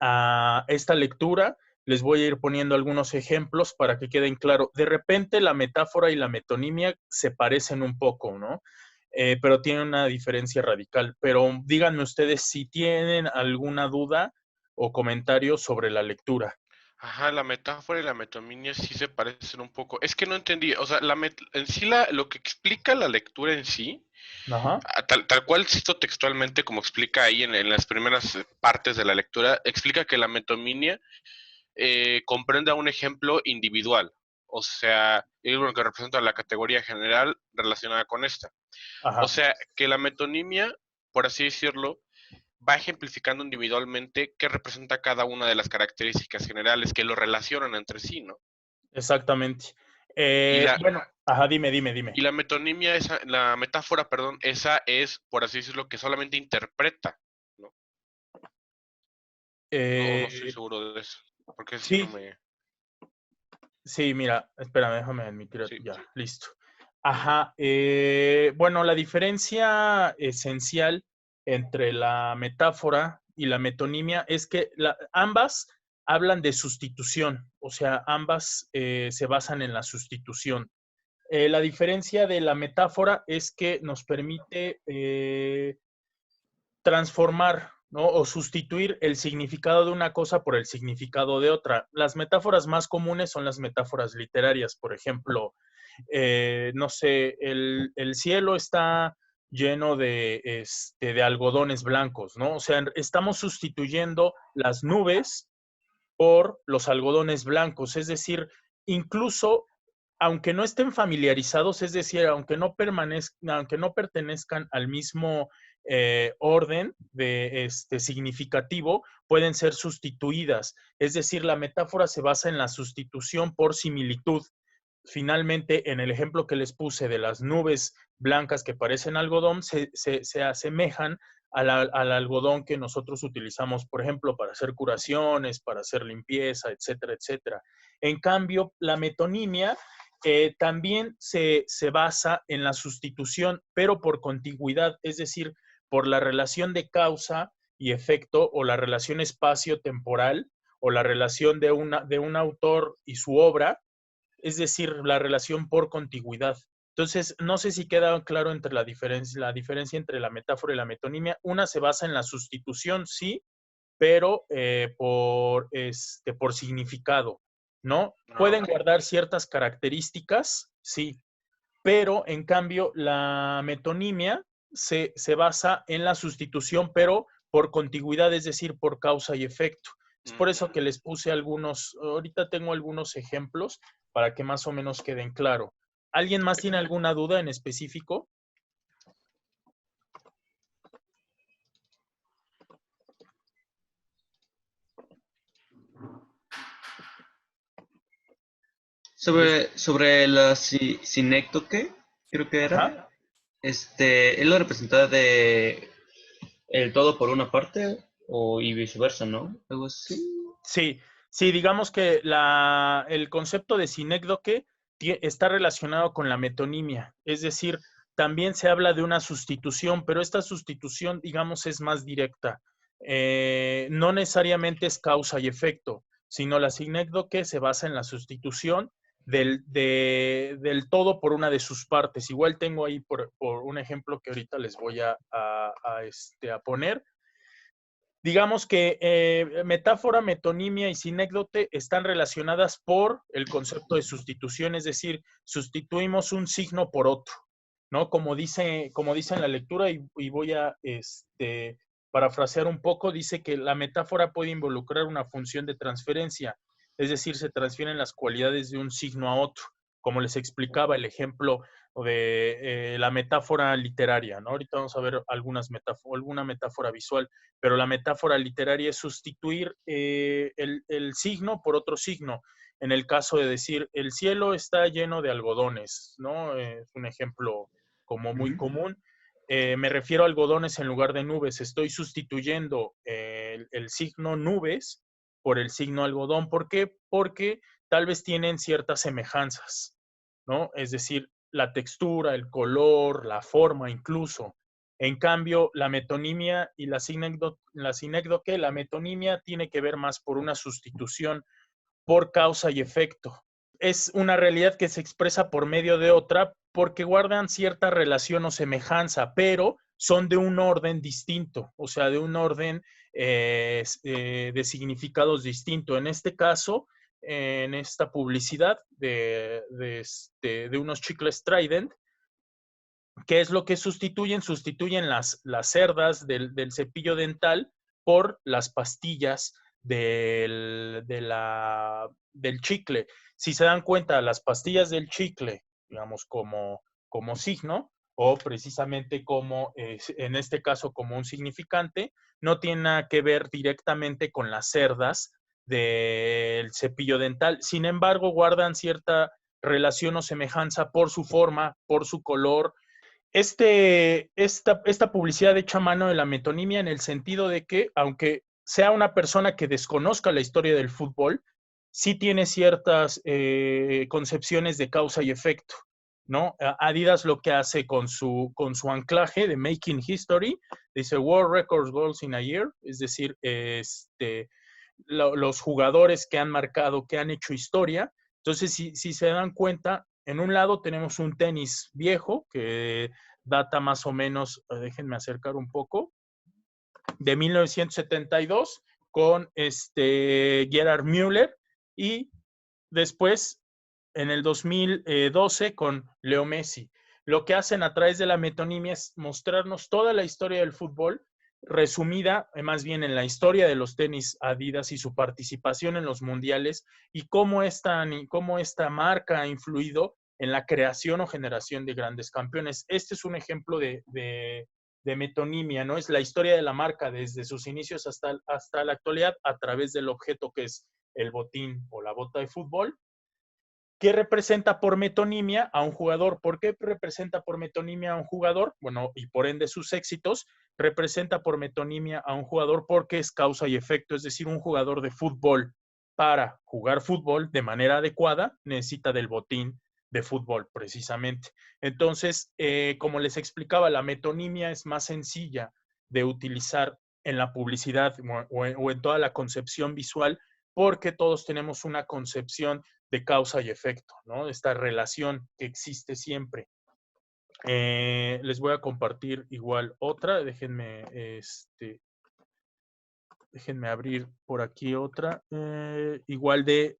a esta lectura. Les voy a ir poniendo algunos ejemplos para que queden claro. De repente la metáfora y la metonimia se parecen un poco, ¿no? Pero tienen una diferencia radical. Pero díganme ustedes si tienen alguna duda o comentario sobre la lectura. Ajá, la metáfora y la metonimia sí se parecen un poco. Es que no entendí, o sea, en sí lo que explica la lectura en sí, Ajá. tal cual cito textualmente como explica ahí en las primeras partes de la lectura, explica que la metonimia comprende a un ejemplo individual, o sea, es lo que representa la categoría general relacionada con esta. O Ajá. sea, que la metonimia, por así decirlo, va ejemplificando individualmente qué representa cada una de las características generales que lo relacionan entre sí, ¿no? Exactamente. Y la, Bueno, ajá, dime. y la metonimia, la metáfora, perdón, esa es, por así decirlo, que solamente interpreta, ¿no? No estoy Eh, seguro de eso, porque si no sí, me... sí, mira, espérame, déjame admitir, Sí, ya, listo. Ajá, bueno, la diferencia esencial entre la metáfora y la metonimia es que ambas hablan de sustitución, o sea, ambas se basan en la sustitución. La diferencia de la metáfora es que nos permite transformar, ¿no? O sustituir el significado de una cosa por el significado de otra. Las metáforas más comunes son las metáforas literarias. Por ejemplo, no sé, el cielo está lleno de algodones blancos, ¿no? O sea, estamos sustituyendo las nubes por los algodones blancos. Es decir, incluso aunque no estén familiarizados, es decir, aunque no pertenezcan al mismo orden de significativo, pueden ser sustituidas. Es decir, la metáfora se basa en la sustitución por similitud. Finalmente, en el ejemplo que les puse de las nubes blancas que parecen algodón, se asemejan al algodón que nosotros utilizamos, por ejemplo, para hacer curaciones, para hacer limpieza, etcétera, etcétera. En cambio, la metonimia también se basa en la sustitución, pero por contigüidad, es decir, por la relación de causa y efecto o la relación espacio-temporal o la relación de un autor y su obra, es decir, la relación por contigüidad. Entonces, no sé si queda claro entre la diferencia entre la metáfora y la metonimia. Una se basa en la sustitución, sí, pero por significado, ¿no? ah, Pueden ok. guardar ciertas características, sí, pero en cambio la metonimia se basa en la sustitución, pero por contigüidad, es decir, por causa y efecto. Es por eso que les puse ahorita tengo algunos ejemplos para que más o menos queden claro. ¿Alguien más tiene alguna duda en específico? ¿Listo? Sobre la sinécdoque, creo que era, Ajá. él lo representaba de el todo por una parte y viceversa, ¿no? Algo así. Sí, sí, digamos que el concepto de sinécdoque está relacionado con la metonimia, es decir, también se habla de una sustitución, pero esta sustitución, digamos, es más directa. No necesariamente es causa y efecto, sino la sinécdoque se basa en la sustitución del todo por una de sus partes. Igual tengo ahí por un ejemplo que ahorita les voy a poner. Digamos que metáfora, metonimia y sinécdote están relacionadas por el concepto de sustitución, es decir, sustituimos un signo por otro, ¿no? Como dice en la lectura, y voy a parafrasear un poco, dice que la metáfora puede involucrar una función de transferencia, es decir, se transfieren las cualidades de un signo a otro, como les explicaba el ejemplo de la metáfora literaria, ¿no? Ahorita vamos a ver alguna metáfora visual, pero la metáfora literaria es sustituir el signo por otro signo. En el caso de decir, el cielo está lleno de algodones, ¿no? Es un ejemplo como muy común. Me refiero a algodones en lugar de nubes. Estoy sustituyendo el signo nubes por el signo algodón. ¿Por qué? Porque tal vez tienen ciertas semejanzas, ¿no? Es decir, la textura, el color, la forma incluso. En cambio, la metonimia y la sinécdoque, la metonimia tiene que ver más por una sustitución por causa y efecto. Es una realidad que se expresa por medio de otra porque guardan cierta relación o semejanza, pero son de un orden distinto, o sea, de un orden de significados distinto. En este caso, en esta publicidad de unos chicles Trident, ¿qué es lo que sustituyen? Sustituyen las cerdas del cepillo dental por las pastillas del chicle. Si se dan cuenta, las pastillas del chicle, digamos, como signo, o precisamente como, en este caso, como un significante, no tiene nada que ver directamente con las cerdas del cepillo dental. Sin embargo, guardan cierta relación o semejanza por su forma, por su color. Esta publicidad hecha a mano de la metonimia en el sentido de que, aunque sea una persona que desconozca la historia del fútbol, sí tiene ciertas concepciones de causa y efecto, ¿no? Adidas lo que hace con su anclaje de Making History, dice World Records Goals in a Year, es decir, los jugadores que han marcado, que han hecho historia. Entonces, si se dan cuenta, en un lado tenemos un tenis viejo que data más o menos, déjenme acercar un poco, de 1972 con Gerhard Müller, y después en el 2012 con Leo Messi. Lo que hacen a través de la metonimia es mostrarnos toda la historia del fútbol resumida más bien en la historia de los tenis Adidas y su participación en los mundiales y cómo esta marca ha influido en la creación o generación de grandes campeones. Este es un ejemplo de metonimia, ¿no? Es la historia de la marca desde sus inicios hasta la actualidad a través del objeto que es el botín o la bota de fútbol. ¿Qué representa por metonimia a un jugador? ¿Por qué representa por metonimia a un jugador? Bueno, y por ende sus éxitos, representa por metonimia a un jugador porque es causa y efecto, es decir, un jugador de fútbol para jugar fútbol de manera adecuada necesita del botín de fútbol precisamente. Entonces, como les explicaba, la metonimia es más sencilla de utilizar en la publicidad o en toda la concepción visual porque todos tenemos una concepción de causa y efecto, ¿no? Esta relación que existe siempre. Les voy a compartir igual otra. Déjenme abrir por aquí otra. Igual de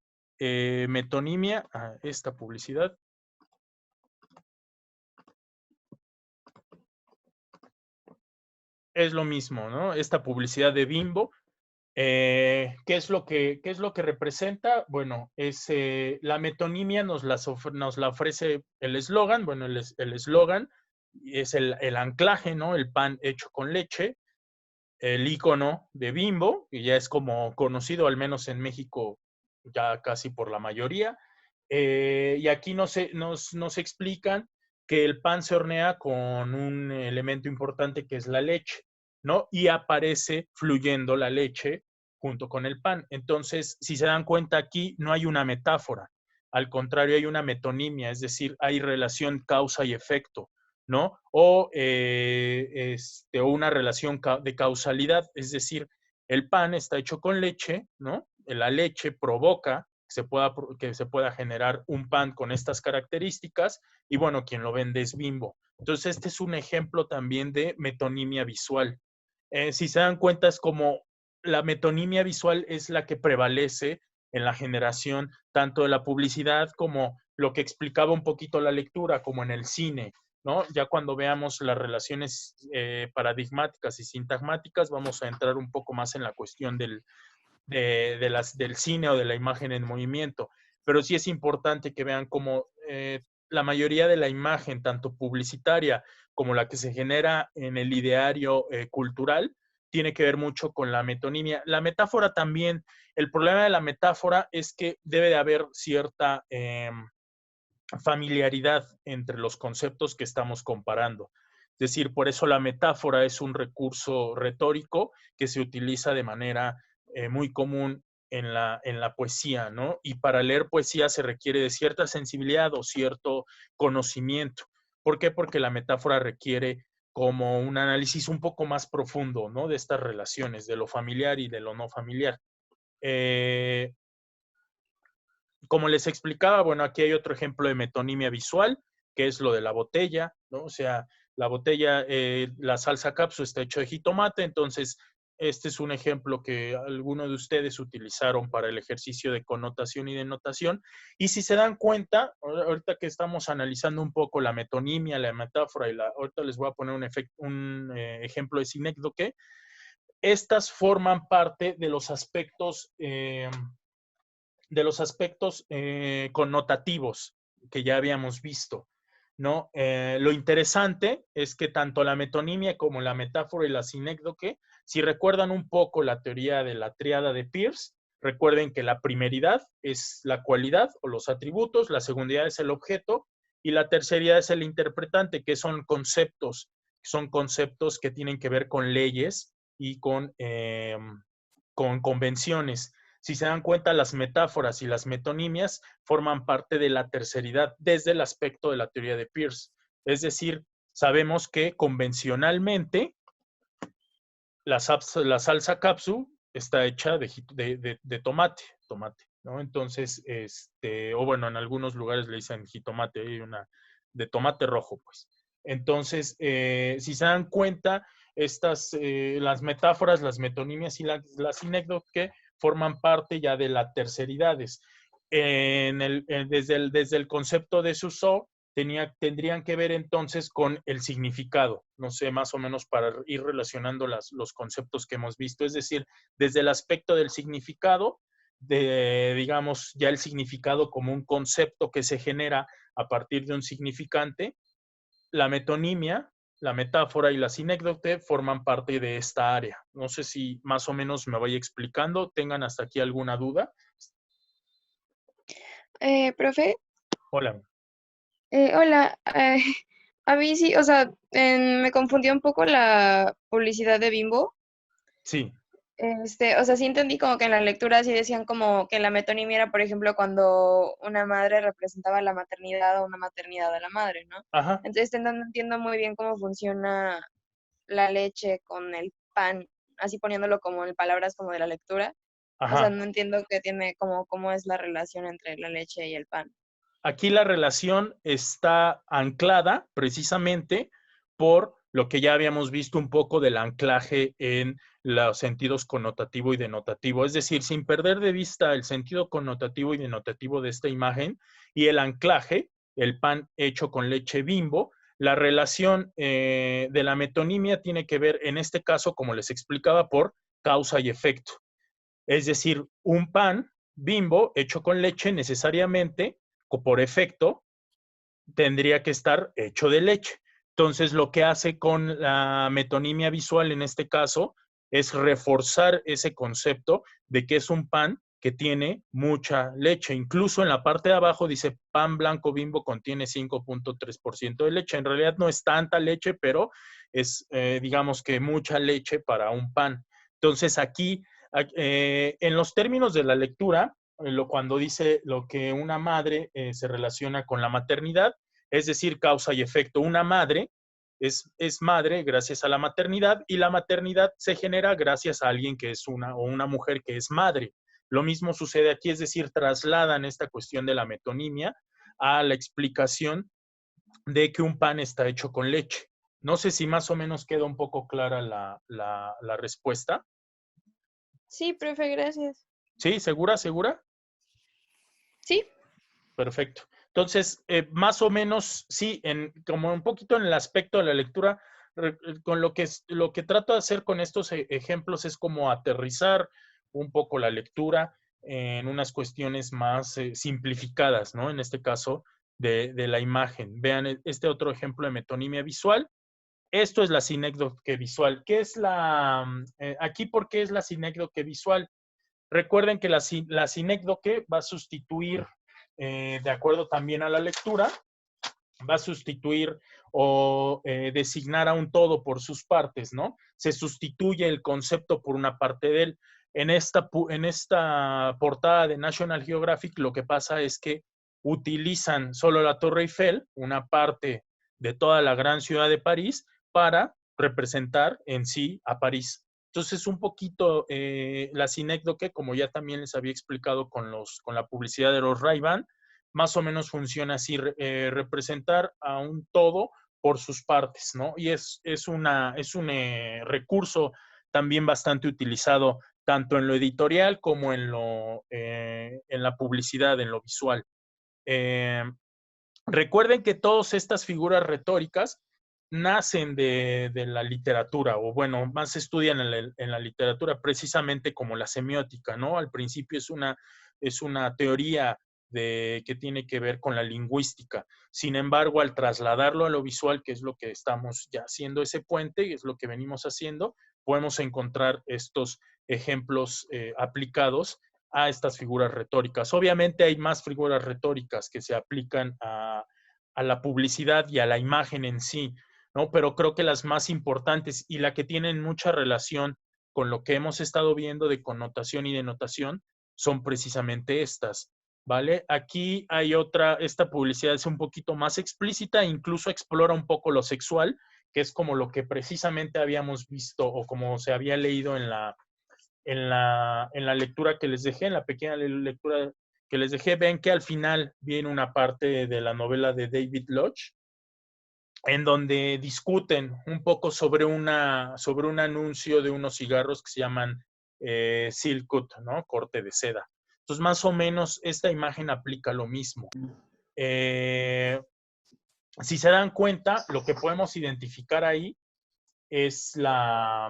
metonimia. Esta publicidad. Es lo mismo, ¿no? Esta publicidad de Bimbo. ¿Qué es lo que representa? Bueno, es la metonimia nos la ofrece el eslogan. Bueno, el eslogan es el anclaje, ¿no? El pan hecho con leche, el icono de Bimbo, que ya es como conocido, al menos en México, ya casi por la mayoría. Y aquí nos explican que el pan se hornea con un elemento importante que es la leche, ¿no? Y aparece fluyendo la leche junto con el pan. Entonces, si se dan cuenta aquí, no hay una metáfora. Al contrario, hay una metonimia, es decir, hay relación causa y efecto, ¿no? O una relación de causalidad, es decir, el pan está hecho con leche, ¿no? La leche provoca que se pueda generar un pan con estas características y bueno, quien lo vende es Bimbo. Entonces, este es un ejemplo también de metonimia visual. Si se dan cuenta, es como la metonimia visual es la que prevalece en la generación tanto de la publicidad como lo que explicaba un poquito la lectura, como en el cine, ¿no? Ya cuando veamos las relaciones paradigmáticas y sintagmáticas, vamos a entrar un poco más en la cuestión del cine o de la imagen en movimiento. Pero sí es importante que vean cómo la mayoría de la imagen, tanto publicitaria como la que se genera en el ideario cultural, tiene que ver mucho con la metonimia. La metáfora también, el problema de la metáfora es que debe de haber cierta familiaridad entre los conceptos que estamos comparando. Es decir, por eso la metáfora es un recurso retórico que se utiliza de manera muy común en la poesía, ¿no? Y para leer poesía se requiere de cierta sensibilidad o cierto conocimiento. ¿Por qué? Porque la metáfora requiere como un análisis un poco más profundo, ¿no? De estas relaciones, de lo familiar y de lo no familiar. Como les explicaba, bueno, aquí hay otro ejemplo de metonimia visual, que es lo de la botella, ¿no? O sea, la botella, la salsa capsu está hecha de jitomate, entonces este es un ejemplo que algunos de ustedes utilizaron para el ejercicio de connotación y denotación. Y si se dan cuenta, ahorita que estamos analizando un poco la metonimia, la metáfora, ahorita les voy a poner un ejemplo de sinécdoque, estas forman parte de los aspectos connotativos que ya habíamos visto, ¿no? Lo interesante es que tanto la metonimia como la metáfora y la sinécdoque, si recuerdan un poco la teoría de la tríada de Peirce, recuerden que la primeridad es la cualidad o los atributos, la segundidad es el objeto y la terceridad es el interpretante, que son conceptos que tienen que ver con leyes y con convenciones. Si se dan cuenta, las metáforas y las metonimias forman parte de la terceridad desde el aspecto de la teoría de Peirce. Es decir, sabemos que convencionalmente la salsa capsu está hecha de tomate, ¿no? Entonces, o bueno, en algunos lugares le dicen jitomate, hay una de tomate rojo, pues. Entonces, si se dan cuenta, las metáforas, las metonimias y las sinécdoques forman parte ya de las terceridades. Desde el concepto de Suso, tendrían que ver entonces con el significado, no sé, más o menos para ir relacionando los conceptos que hemos visto, es decir, desde el aspecto del significado, digamos, ya el significado como un concepto que se genera a partir de un significante, la metonimia, la metáfora y la sinécdoque forman parte de esta área. No sé si más o menos me voy explicando, tengan hasta aquí alguna duda. Profe, Hola. hola. A mí sí, o sea, me confundió un poco la publicidad de Bimbo. Sí. O sea, sí entendí como que en la lectura sí decían como que la metonimia era, por ejemplo, cuando una madre representaba la maternidad o una maternidad de la madre, ¿no? Ajá. Entonces no entiendo muy bien cómo funciona la leche con el pan, así poniéndolo como en palabras como de la lectura. O sea, Ajá. no entiendo qué tiene, como cómo es la relación entre la leche y el pan. Aquí la relación está anclada precisamente por lo que ya habíamos visto un poco del anclaje en los sentidos connotativo y denotativo. Es decir, sin perder de vista el sentido connotativo y denotativo de esta imagen y el anclaje, el pan hecho con leche Bimbo, la relación de la metonimia tiene que ver, en este caso, como les explicaba, por causa y efecto. Es decir, un pan Bimbo hecho con leche necesariamente por efecto, tendría que estar hecho de leche. Entonces, lo que hace con la metonimia visual en este caso es reforzar ese concepto de que es un pan que tiene mucha leche. Incluso en la parte de abajo dice pan blanco Bimbo contiene 5.3% de leche. En realidad no es tanta leche, pero es, digamos que mucha leche para un pan. Entonces, aquí, en los términos de la lectura, cuando dice lo que una madre se relaciona con la maternidad, es decir, causa y efecto. Una madre es madre gracias a la maternidad y la maternidad se genera gracias a alguien que es una mujer que es madre. Lo mismo sucede aquí, es decir, trasladan esta cuestión de la metonimia a la explicación de que un pan está hecho con leche. No sé si más o menos queda un poco clara la respuesta. Sí, profe, gracias. ¿Sí? ¿Segura? ¿Segura? Sí. Perfecto. Entonces, más o menos, sí, como un poquito en el aspecto de la lectura, con lo que trato de hacer con estos ejemplos es como aterrizar un poco la lectura en unas cuestiones más simplificadas, ¿no? En este caso, de la imagen. Vean este otro ejemplo de metonimia visual. Esto es la sinécdoque visual. ¿Qué es aquí por qué es la sinécdoque visual? Recuerden que la sinécdoque va a sustituir, de acuerdo también a la lectura, va a sustituir o designar a un todo por sus partes, ¿no? Se sustituye el concepto por una parte de él. En esta portada de National Geographic lo que pasa es que utilizan solo la Torre Eiffel, una parte de toda la gran ciudad de París, para representar en sí a París. Entonces, un poquito la sinécdoque, como ya también les había explicado con la publicidad de los Ray-Ban, más o menos funciona así, representar a un todo por sus partes, ¿no? Y es un recurso también bastante utilizado tanto en lo editorial como en la publicidad, en lo visual. Recuerden que todas estas figuras retóricas nacen de la literatura, o bueno, más se estudian en la literatura precisamente como la semiótica, ¿no? Al principio es una teoría que tiene que ver con la lingüística. Sin embargo, al trasladarlo a lo visual, que es lo que estamos ya haciendo ese puente, y es lo que venimos haciendo, podemos encontrar estos ejemplos aplicados a estas figuras retóricas. Obviamente hay más figuras retóricas que se aplican a la publicidad y a la imagen en sí, ¿no? Pero creo que las más importantes y la que tienen mucha relación con lo que hemos estado viendo de connotación y denotación son precisamente estas, ¿vale? Aquí hay esta publicidad es un poquito más explícita, incluso explora un poco lo sexual, que es como lo que precisamente habíamos visto o como se había leído en la lectura que les dejé, en la pequeña lectura que les dejé. Ven que al final viene una parte de la novela de David Lodge, en donde discuten un poco sobre un anuncio de unos cigarros que se llaman Silk Cut, ¿no? Corte de seda. Entonces, más o menos, esta imagen aplica lo mismo. Si se dan cuenta, lo que podemos identificar ahí es una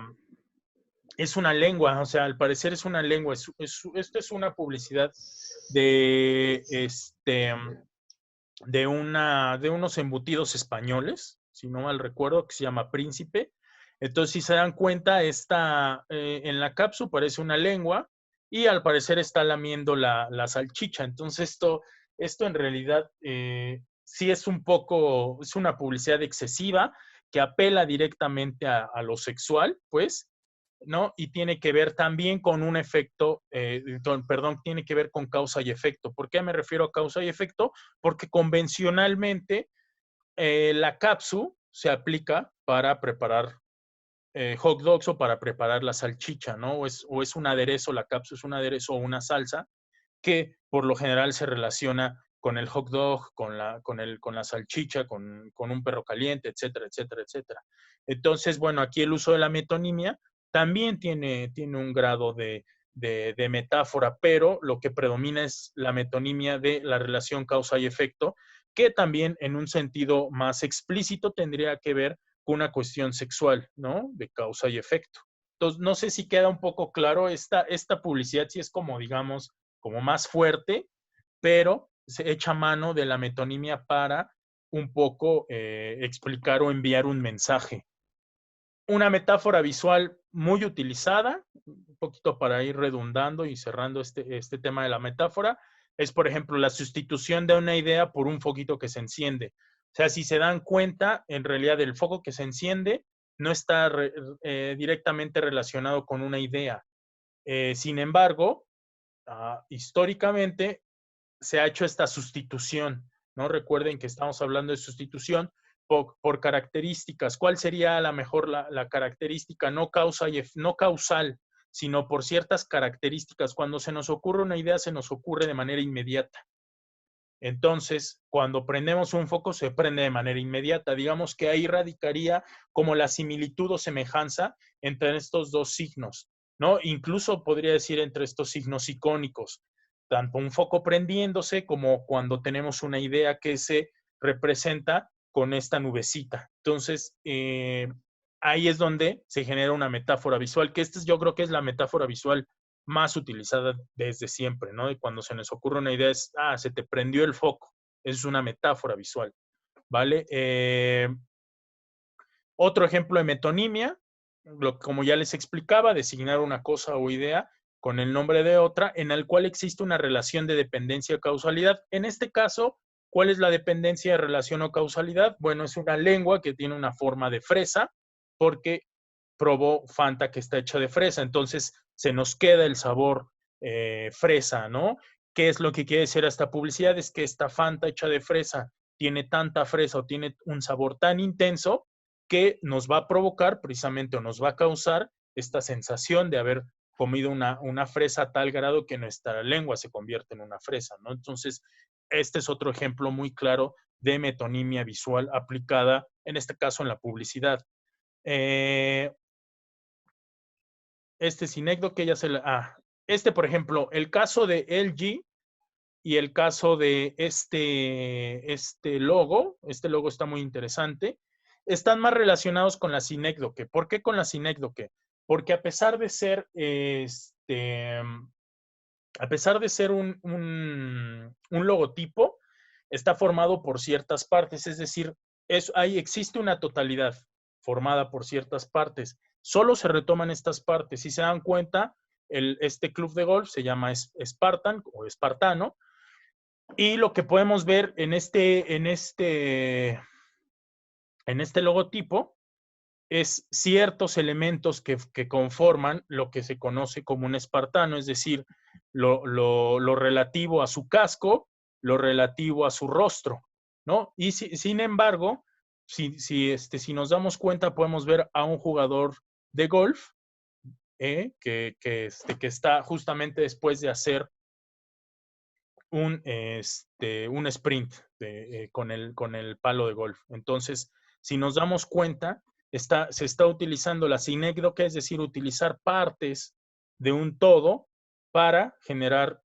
lengua, o sea, al parecer es una lengua. Esto es una publicidad de unos embutidos españoles, si no mal recuerdo, que se llama Príncipe. Entonces, si se dan cuenta, en la cápsula parece una lengua y al parecer está lamiendo la salchicha. Entonces, esto en realidad sí es es una publicidad excesiva que apela directamente a lo sexual, pues, ¿no? Y tiene que ver también con un efecto, tiene que ver con causa y efecto. ¿Por qué me refiero a causa y efecto? Porque convencionalmente la cápsula se aplica para preparar hot dogs o para preparar la salchicha, ¿no? O es un aderezo, la cápsula es un aderezo o una salsa que por lo general se relaciona con el hot dog, con la salchicha, con un perro caliente, etcétera, etcétera, etcétera. Entonces, bueno, aquí el uso de la metonimia también tiene un grado de metáfora, pero lo que predomina es la metonimia de la relación causa y efecto, que también en un sentido más explícito tendría que ver con una cuestión sexual, ¿no? De causa y efecto. Entonces, no sé si queda un poco claro, esta publicidad sí es como, digamos, como más fuerte, pero se echa mano de la metonimia para un poco explicar o enviar un mensaje. Una metáfora visual muy utilizada, un poquito para ir redundando y cerrando este tema de la metáfora, es, por ejemplo, la sustitución de una idea por un foquito que se enciende. O sea, si se dan cuenta, en realidad el foco que se enciende no está directamente relacionado con una idea. Sin embargo, históricamente se ha hecho esta sustitución, ¿no? Recuerden que estamos hablando de sustitución por características. ¿Cuál sería la mejor la característica? No causal, sino por ciertas características. Cuando se nos ocurre una idea, se nos ocurre de manera inmediata. Entonces, cuando prendemos un foco, se prende de manera inmediata. Digamos que ahí radicaría como la similitud o semejanza entre estos dos signos, ¿no? Incluso podría decir entre estos signos icónicos, tanto un foco prendiéndose como cuando tenemos una idea que se representa con esta nubecita. Entonces, ahí es donde se genera una metáfora visual, que yo creo que es la metáfora visual más utilizada desde siempre, ¿no? Y cuando se nos ocurre una idea es, se te prendió el foco. Es una metáfora visual, ¿vale? Otro ejemplo de metonimia, como ya les explicaba, designar una cosa o idea con el nombre de otra, en el cual existe una relación de dependencia o causalidad. En este caso, ¿cuál es la dependencia de relación o causalidad? Bueno, es una lengua que tiene una forma de fresa, porque probó Fanta que está hecha de fresa, entonces se nos queda el sabor fresa, ¿no? ¿Qué es lo que quiere decir esta publicidad? Es que esta Fanta hecha de fresa tiene tanta fresa o tiene un sabor tan intenso que nos va a provocar precisamente o nos va a causar esta sensación de haber comido una fresa a tal grado que nuestra lengua se convierte en una fresa, ¿no? Entonces, este es otro ejemplo muy claro de metonimia visual aplicada, en este caso, en la publicidad. Este sinécdoque ya se la... por ejemplo, el caso de LG y el caso de este logo está muy interesante, están más relacionados con la sinécdoque. ¿Por qué con la sinécdoque? Porque a pesar de ser un logotipo, está formado por ciertas partes, es decir, ahí existe una totalidad formada por ciertas partes. Solo se retoman estas partes. Si se dan cuenta, este club de golf se llama Spartan o Espartano, y lo que podemos ver en este logotipo es ciertos elementos que conforman lo que se conoce como un espartano, es decir, lo relativo a su casco, lo relativo a su rostro, ¿no? Y sin embargo, si nos damos cuenta, podemos ver a un jugador de golf que está justamente después de hacer un sprint con el palo de golf. Entonces, si nos damos cuenta, se está utilizando la sinécdoque, es decir, utilizar partes de un todo para generar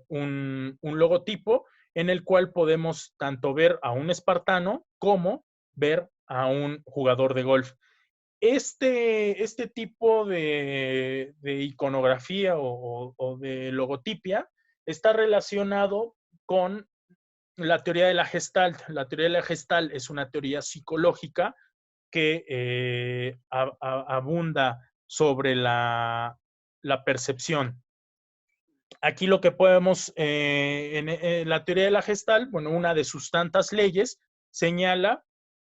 un logotipo en el cual podemos tanto ver a un espartano como ver a un jugador de golf. Este tipo de iconografía o de logotipia está relacionado con la teoría de la Gestalt. La teoría de la Gestalt es una teoría psicológica que abunda sobre la percepción. Aquí lo que podemos, en la teoría de la Gestalt, bueno, una de sus tantas leyes señala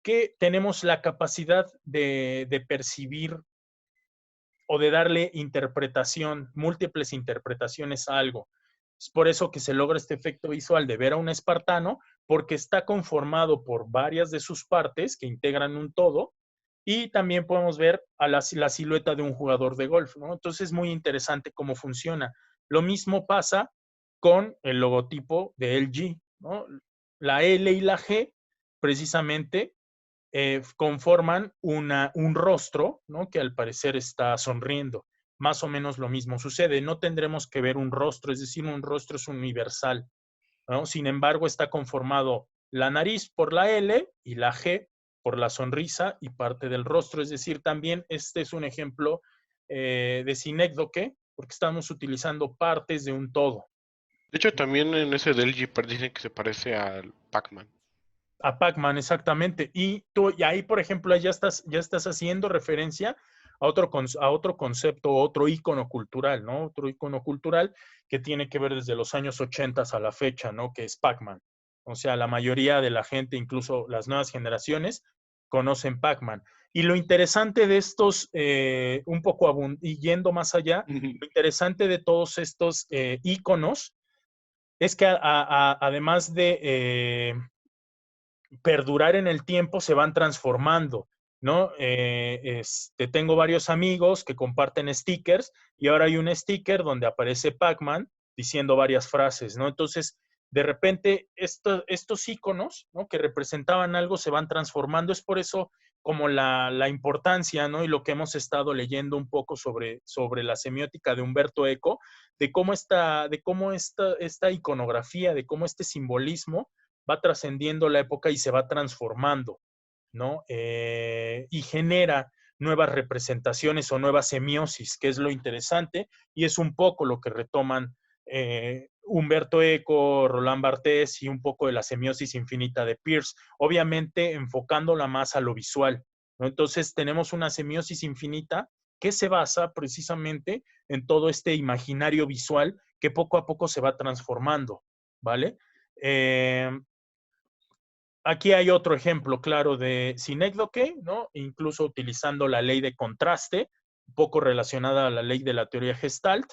que tenemos la capacidad de percibir o de darle interpretación, múltiples interpretaciones a algo. Es por eso que se logra este efecto visual de ver a un espartano, porque está conformado por varias de sus partes que integran un todo, y también podemos ver a la silueta de un jugador de golf, ¿no? Entonces es muy interesante cómo funciona. Lo mismo pasa con el logotipo de LG, ¿no? La L y la G precisamente conforman un rostro, ¿no? Que al parecer está sonriendo. Más o menos lo mismo sucede. No tendremos que ver un rostro, es decir, un rostro es universal, ¿no? Sin embargo, está conformado la nariz por la L y la G por la sonrisa y parte del rostro. Es decir, también este es un ejemplo de sinécdoque, porque estamos utilizando partes de un todo. De hecho, también en ese del Jeepard dicen que se parece al Pac-Man. A Pac-Man, exactamente. Y ahí, por ejemplo, ya estás haciendo referencia a otro concepto, otro ícono cultural, ¿no? Otro ícono cultural que tiene que ver desde los años 80 a la fecha, ¿no? Que es Pac-Man. O sea, la mayoría de la gente, incluso las nuevas generaciones, conocen Pac-Man. Y lo interesante de estos, un poco y yendo más allá, lo interesante de todos estos íconos es que además de perdurar en el tiempo, se van transformando, ¿no? Tengo varios amigos que comparten stickers y ahora hay un sticker donde aparece Pac-Man diciendo varias frases, ¿no? Entonces, de repente, estos íconos, ¿no? Que representaban algo se van transformando. Es por eso como la importancia, ¿no? Y lo que hemos estado leyendo un poco sobre la semiótica de Humberto Eco, de cómo esta iconografía, de cómo este simbolismo va trascendiendo la época y se va transformando, ¿no? Y genera nuevas representaciones o nuevas semiosis, que es lo interesante, y es un poco lo que retoman Humberto Eco, Roland Barthes y un poco de la semiosis infinita de Peirce, obviamente enfocándola más a lo visual, ¿no? Entonces tenemos una semiosis infinita que se basa precisamente en todo este imaginario visual que poco a poco se va transformando, ¿vale? Aquí hay otro ejemplo claro de sinécdoque, ¿no? Incluso utilizando la ley de contraste, un poco relacionada a la ley de la teoría Gestalt,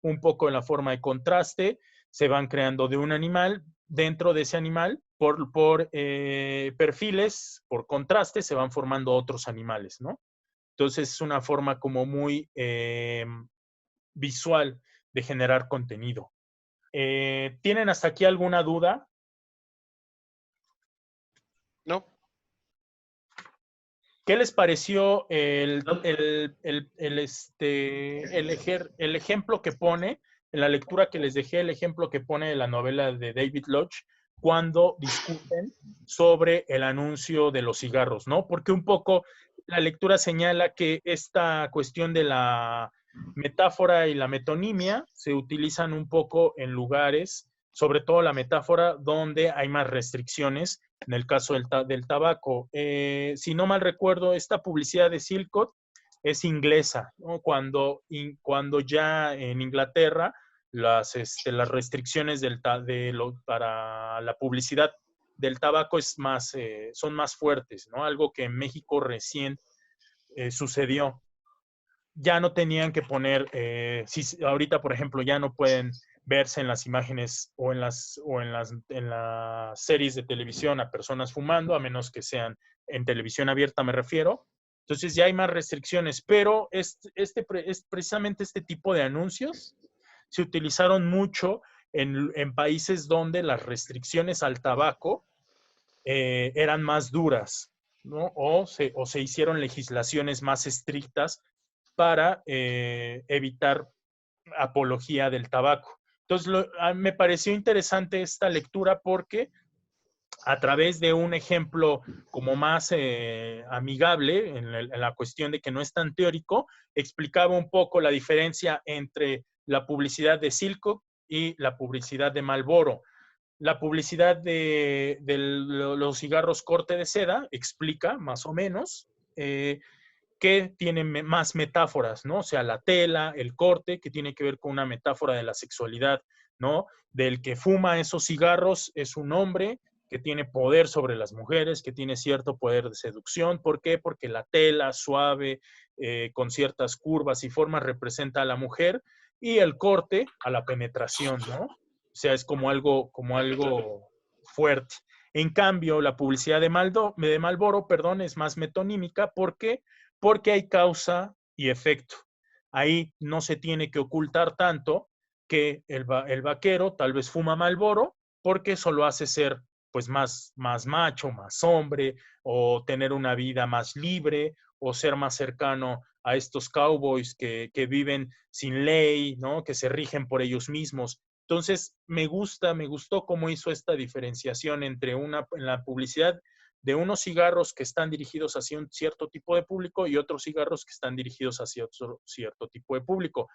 un poco en la forma de contraste, se van creando de un animal, dentro de ese animal por perfiles, por contraste, se van formando otros animales, ¿no? Entonces es una forma como muy visual de generar contenido. ¿Tienen hasta aquí alguna duda? No, ¿Qué les pareció No. el ejemplo que pone, en la lectura que les dejé, el ejemplo que pone de la novela de David Lodge, cuando discuten sobre el anuncio de los cigarros, ¿no? Porque un poco la lectura señala que esta cuestión de la metáfora y la metonimia se utilizan un poco en lugares, sobre todo la metáfora, donde hay más restricciones en el caso del tabaco. Si no mal recuerdo, esta publicidad de Silcott es inglesa, ¿no? Cuando ya en Inglaterra las restricciones para la publicidad del tabaco son más fuertes, ¿no? Algo que en México recién sucedió. Ya no tenían que poner, si ahorita por ejemplo ya no pueden verse en las imágenes o en las series de televisión a personas fumando, a menos que sean en televisión abierta, me refiero. Entonces ya hay más restricciones, pero es precisamente este tipo de anuncios se utilizaron mucho en países donde las restricciones al tabaco eran más duras, ¿no? O se hicieron legislaciones más estrictas para evitar apología del tabaco. Entonces, me pareció interesante esta lectura porque a través de un ejemplo como más amigable en la cuestión de que no es tan teórico, explicaba un poco la diferencia entre la publicidad de Silco y la publicidad de Marlboro. La publicidad de los cigarros corte de seda explica más o menos que tiene más metáforas, ¿no? O sea, la tela, el corte, que tiene que ver con una metáfora de la sexualidad, ¿no? Del que fuma esos cigarros es un hombre que tiene poder sobre las mujeres, que tiene cierto poder de seducción. ¿Por qué? Porque la tela suave, con ciertas curvas y formas, representa a la mujer y el corte a la penetración, ¿no? O sea, es como algo fuerte. En cambio, la publicidad de Marlboro, perdón, es más metonímica. ¿Por qué? Porque hay causa y efecto. Ahí no se tiene que ocultar tanto que el vaquero tal vez fuma Marlboro porque eso lo hace ser pues más macho, más hombre, o tener una vida más libre, o ser más cercano a estos cowboys que viven sin ley, ¿no? Que se rigen por ellos mismos. Entonces, me gustó cómo hizo esta diferenciación entre en la publicidad de unos cigarros que están dirigidos hacia un cierto tipo de público y otros cigarros que están dirigidos hacia otro cierto tipo de público.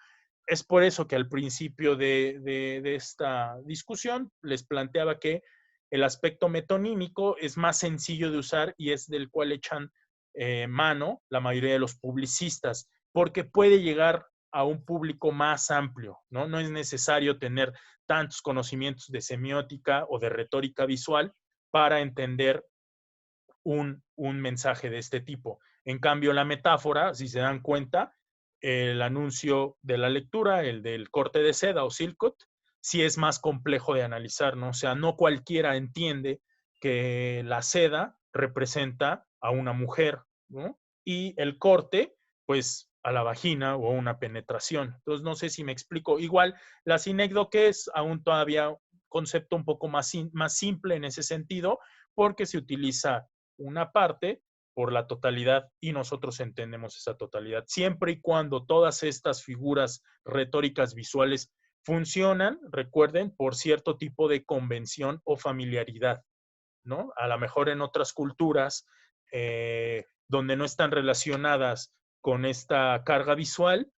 Es por eso que al principio de esta discusión les planteaba que el aspecto metonímico es más sencillo de usar y es del cual echan mano la mayoría de los publicistas, porque puede llegar a un público más amplio, ¿no? No es necesario tener tantos conocimientos de semiótica o de retórica visual para entender un mensaje de este tipo. En cambio, la metáfora, si se dan cuenta, el anuncio de la lectura, el del corte de seda o Silcott, sí es más complejo de analizar, ¿no? O sea, no cualquiera entiende que la seda representa a una mujer, ¿no? Y el corte, pues, a la vagina o a una penetración. Entonces, no sé si me explico. Igual, la sinécdoque es aún todavía un concepto un poco más simple en ese sentido, porque se utiliza una parte por la totalidad y nosotros entendemos esa totalidad. Siempre y cuando todas estas figuras retóricas visuales funcionan, recuerden, por cierto tipo de convención o familiaridad, ¿no? A lo mejor en otras culturas donde no están relacionadas con esta carga visual,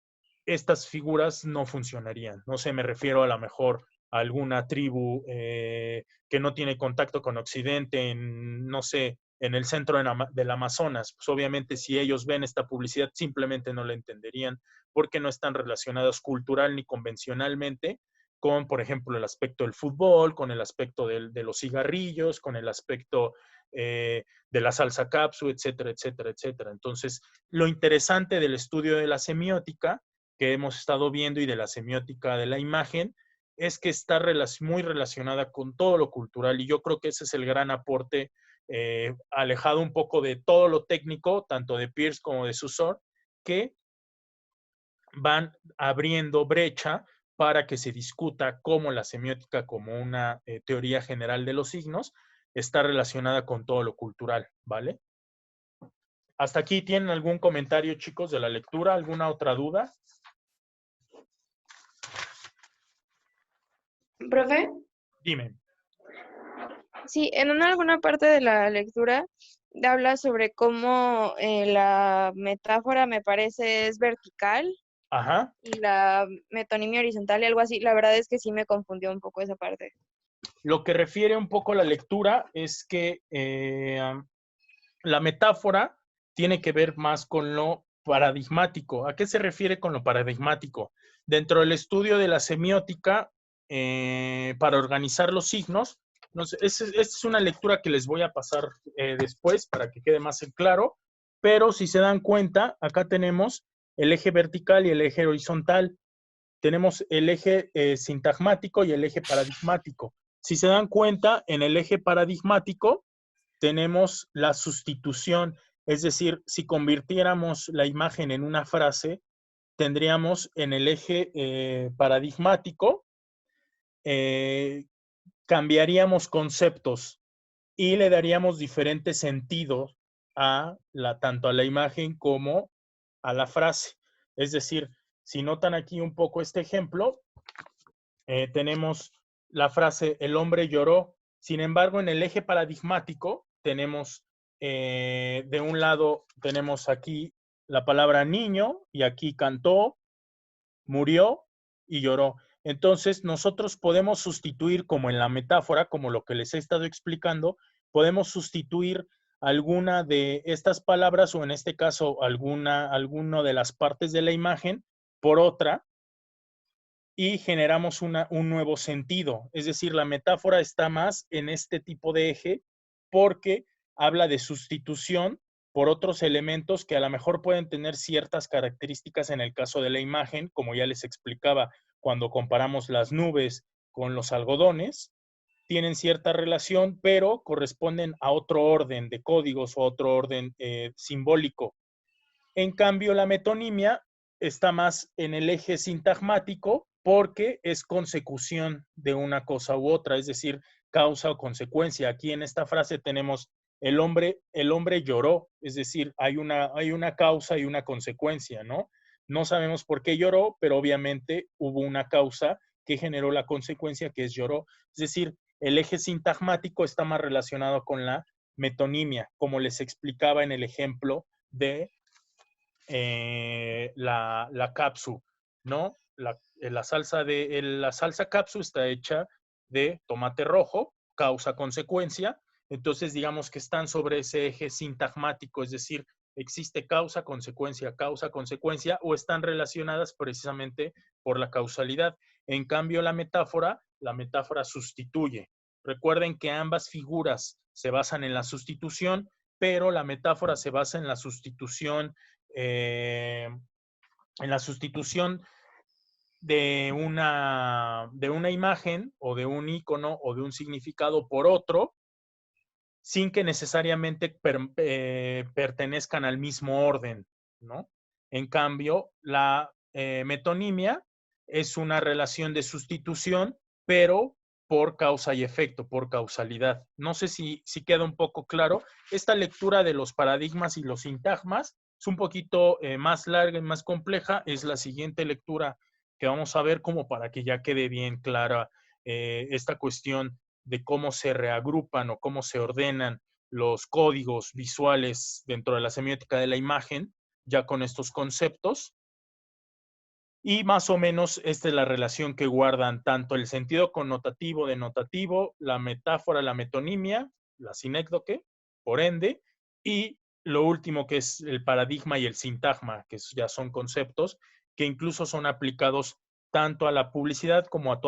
estas figuras no funcionarían. No sé, me refiero a lo mejor a alguna tribu que no tiene contacto con Occidente, no sé, en el centro del Amazonas. Pues obviamente si ellos ven esta publicidad simplemente no la entenderían porque no están relacionados cultural ni convencionalmente con, por ejemplo, el aspecto del fútbol, con el aspecto de los cigarrillos, con el aspecto de la salsa capsu, etcétera, etcétera, etcétera. Entonces, lo interesante del estudio de la semiótica que hemos estado viendo y de la semiótica de la imagen es que está muy relacionada con todo lo cultural, y yo creo que ese es el gran aporte, alejado un poco de todo lo técnico, tanto de Peirce como de Saussure, que van abriendo brecha para que se discuta cómo la semiótica, como una teoría general de los signos, está relacionada con todo lo cultural, ¿vale? ¿Hasta aquí tienen algún comentario, chicos, de la lectura? ¿Alguna otra duda? Profe, Dime. sí, en alguna parte de la lectura habla sobre cómo la metáfora, me parece, es vertical Ajá. y la metonimia horizontal y algo así. La verdad es que sí me confundió un poco esa parte. Lo que refiere un poco la lectura es que la metáfora tiene que ver más con lo paradigmático. ¿A qué se refiere con lo paradigmático? Dentro del estudio de la semiótica, para organizar los signos, no sé, esta es una lectura que les voy a pasar después para que quede más en claro, pero si se dan cuenta, acá tenemos el eje vertical y el eje horizontal. Tenemos el eje sintagmático y el eje paradigmático. Si se dan cuenta, en el eje paradigmático tenemos la sustitución, es decir, si convirtiéramos la imagen en una frase, tendríamos en el eje paradigmático, cambiaríamos conceptos y le daríamos diferentes sentidos tanto a la imagen como a la frase. Es decir, si notan aquí un poco este ejemplo, tenemos la frase el hombre lloró. Sin embargo, en el eje paradigmático tenemos, de un lado tenemos aquí la palabra niño y aquí cantó, murió y lloró. Entonces, nosotros podemos sustituir, como en la metáfora, como lo que les he estado explicando, podemos sustituir alguna de estas palabras, o en este caso, alguna de las partes de la imagen por otra, y generamos un nuevo sentido. Es decir, la metáfora está más en este tipo de eje porque habla de sustitución por otros elementos que a lo mejor pueden tener ciertas características en el caso de la imagen, como ya les explicaba, cuando comparamos las nubes con los algodones, tienen cierta relación, pero corresponden a otro orden de códigos o otro orden simbólico. En cambio, la metonimia está más en el eje sintagmático porque es consecución de una cosa u otra, es decir, causa o consecuencia. Aquí en esta frase tenemos el hombre lloró, es decir, hay una causa y una consecuencia, ¿no? No sabemos por qué lloró, pero obviamente hubo una causa que generó la consecuencia, que es lloró. Es decir, el eje sintagmático está más relacionado con la metonimia, como les explicaba en el ejemplo de la capsu, ¿no? La salsa capsu está hecha de tomate rojo, causa-consecuencia. Entonces, digamos que están sobre ese eje sintagmático, es decir, existe causa-consecuencia, o están relacionadas precisamente por la causalidad. En cambio, la metáfora sustituye. Recuerden que ambas figuras se basan en la sustitución, pero la metáfora se basa en la sustitución de una imagen o de un icono o de un significado por otro, sin que necesariamente pertenezcan al mismo orden, ¿no? En cambio, la metonimia es una relación de sustitución, pero por causa y efecto, por causalidad. No sé si queda un poco claro. Esta lectura de los paradigmas y los sintagmas es un poquito más larga y más compleja. Es la siguiente lectura que vamos a ver, como para que ya quede bien clara esta cuestión de cómo se reagrupan o cómo se ordenan los códigos visuales dentro de la semiótica de la imagen, ya con estos conceptos. Y más o menos esta es la relación que guardan tanto el sentido connotativo, denotativo, la metáfora, la metonimia, la sinécdoque, por ende, y lo último que es el paradigma y el sintagma, que ya son conceptos que incluso son aplicados tanto a la publicidad como a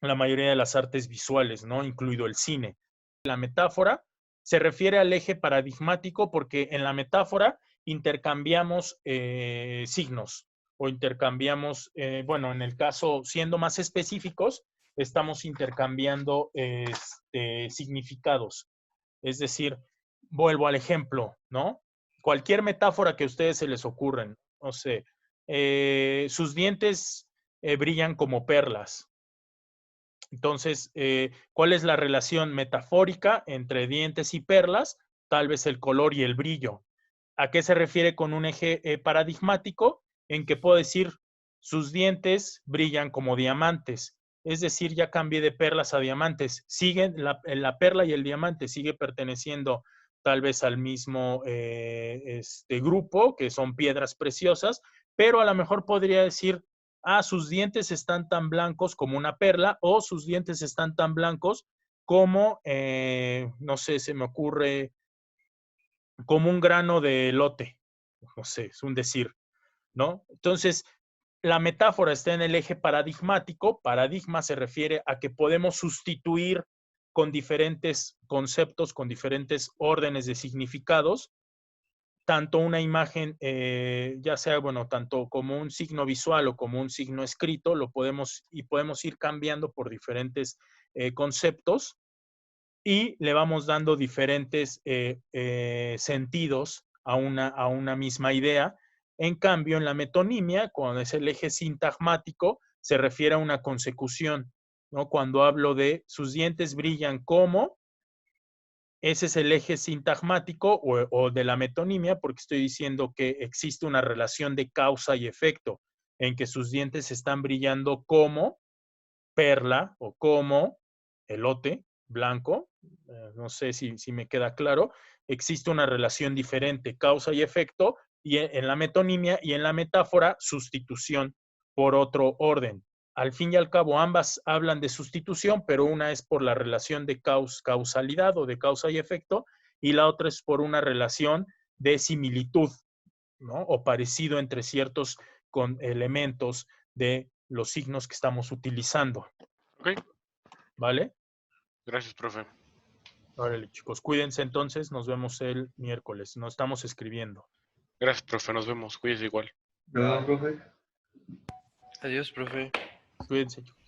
la mayoría de las artes visuales, ¿no? Incluido el cine. La metáfora se refiere al eje paradigmático porque en la metáfora intercambiamos signos. o intercambiamos, bueno, en el caso, siendo más específicos, estamos intercambiando significados. Es decir, vuelvo al ejemplo, ¿no? Cualquier metáfora que a ustedes se les ocurren, no sé, sus dientes brillan como perlas. Entonces, ¿cuál es la relación metafórica entre dientes y perlas? Tal vez el color y el brillo. ¿A qué se refiere con un eje paradigmático? En que puedo decir, sus dientes brillan como diamantes. Es decir, ya cambié de perlas a diamantes. Siguen, la perla y el diamante sigue perteneciendo tal vez al mismo grupo, que son piedras preciosas, pero a lo mejor podría decir, sus dientes están tan blancos como una perla, o sus dientes están tan blancos como, no sé, se me ocurre, como un grano de elote. No sé, es un decir, ¿no? Entonces, la metáfora está en el eje paradigmático. Paradigma se refiere a que podemos sustituir con diferentes conceptos, con diferentes órdenes de significados, tanto una imagen, ya sea, bueno, tanto como un signo visual o como un signo escrito, podemos ir cambiando por diferentes conceptos y le vamos dando diferentes sentidos a una misma idea. En cambio, en la metonimia, cuando es el eje sintagmático, se refiere a una consecución, ¿no? Cuando hablo de sus dientes brillan como, ese es el eje sintagmático o de la metonimia, porque estoy diciendo que existe una relación de causa y efecto, en que sus dientes están brillando como perla o como elote blanco. No sé si me queda claro. Existe una relación diferente, causa y efecto, y en la metonimia y en la metáfora, sustitución por otro orden. Al fin y al cabo, ambas hablan de sustitución, pero una es por la relación de causalidad o de causa y efecto, y la otra es por una relación de similitud, ¿no? O parecido entre ciertos elementos de los signos que estamos utilizando. Ok, ¿Vale? gracias, profe. Órale, chicos, cuídense entonces, nos vemos el miércoles, nos estamos escribiendo. Gracias, profe, nos vemos. Cuídese igual. No, profe. Adiós, profe. Cuídense, chicos.